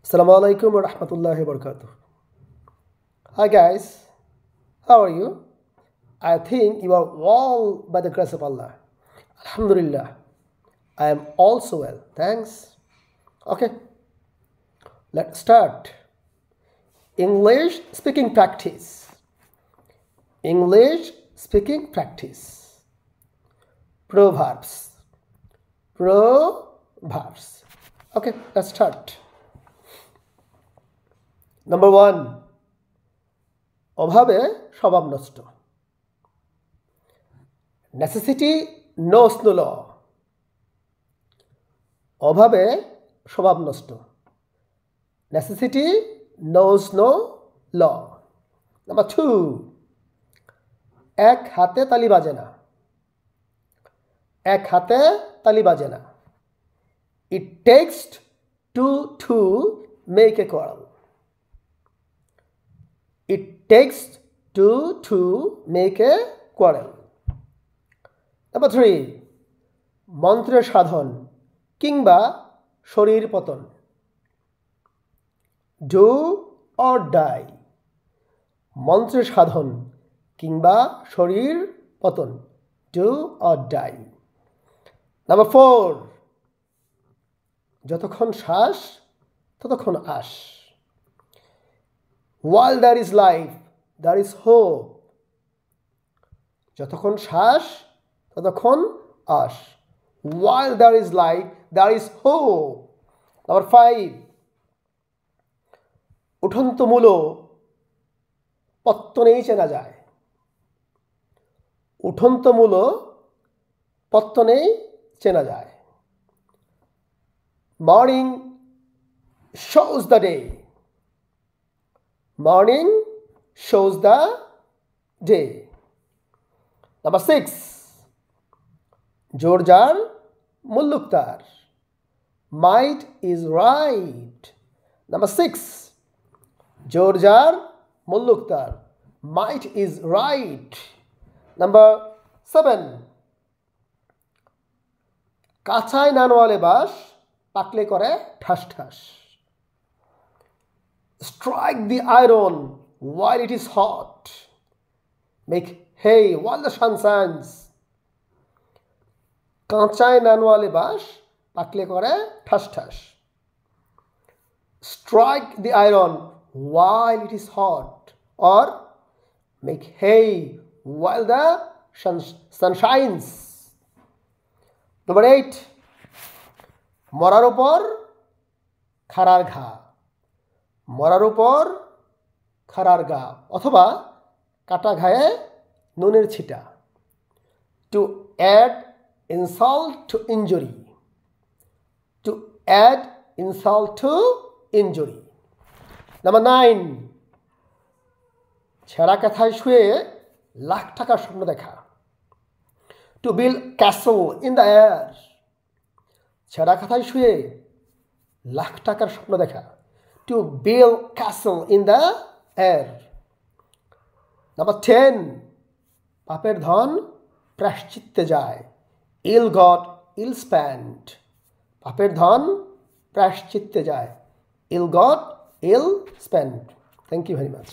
Assalamu alaikum wa rahmatullahi wa barakatuh. Hi guys, how are you? I think you are all by the grace of Allah. Alhamdulillah, I am also well. Thanks. Okay, let's start. English speaking practice. English speaking practice. Proverbs. Proverbs. Okay, let's start. Number 1. অভাবে স্বভাব নষ্ট। Necessity knows no law. অভাবে স্বভাব নষ্ট। Necessity knows no law. Number 2. এক হাতে তালি বাজে না। এক হাতে তালি বাজে না। It takes two to make a quarrel. It takes two to make a quarrel. Number 3. মন্ত্রের সাধন কিংবা শরীর পতন। Do or die. মন্ত্রের সাধন কিংবা শরীর পতন। Do or die. Number 4. যতক্ষণ শ্বাস ততক্ষণ আশ। While there is life, there is hope. যতক্ষণ শ্বাস ততক্ষণ আশ। While there is life, there is hope. Number 5. উঠন্ত মূল পত্তনেই চেনা যায়। উঠন্ত মূল পত্তনেই চেনা যায়। Morning shows the day. Morning shows the day. Number 6. জোর যার মুল্লুক তার। Might is right. Number 6. জোর যার মুল্লুক তার। Might is right. Number 7. কাঁচায় নানওয়ালে বাস পাকলে করে ঠাস ঠাস। Strike the iron while it is hot. Make hay while the sun shines. কাঁচায় নানওয়ালে বাস পাকলে করে ঠাস ঠাস। Strike the iron while it is hot, or make hay while the sun shines. Number 8. মরার উপর খাড়ার ঘা। মরার উপর খাড়ার গা অথবা কাটা ঘায়ে নুনের ছিটা। To add insult to injury. To add insult to injury. Number 9. ছেঁড়া কাঁথায় শুয়ে লাখ টাকার স্বপ্ন দেখা। To build castle in the air. ছেঁড়া কাঁথায় শুয়ে লাখ টাকার স্বপ্ন দেখা। To build castle in the air. Number 10. পাপের ধন প্রায়শ্চিত্তে যায়। Ill got, ill spent. পাপের ধন প্রায়শ্চিত্তে যায়। Ill got, ill spent. Thank you very much.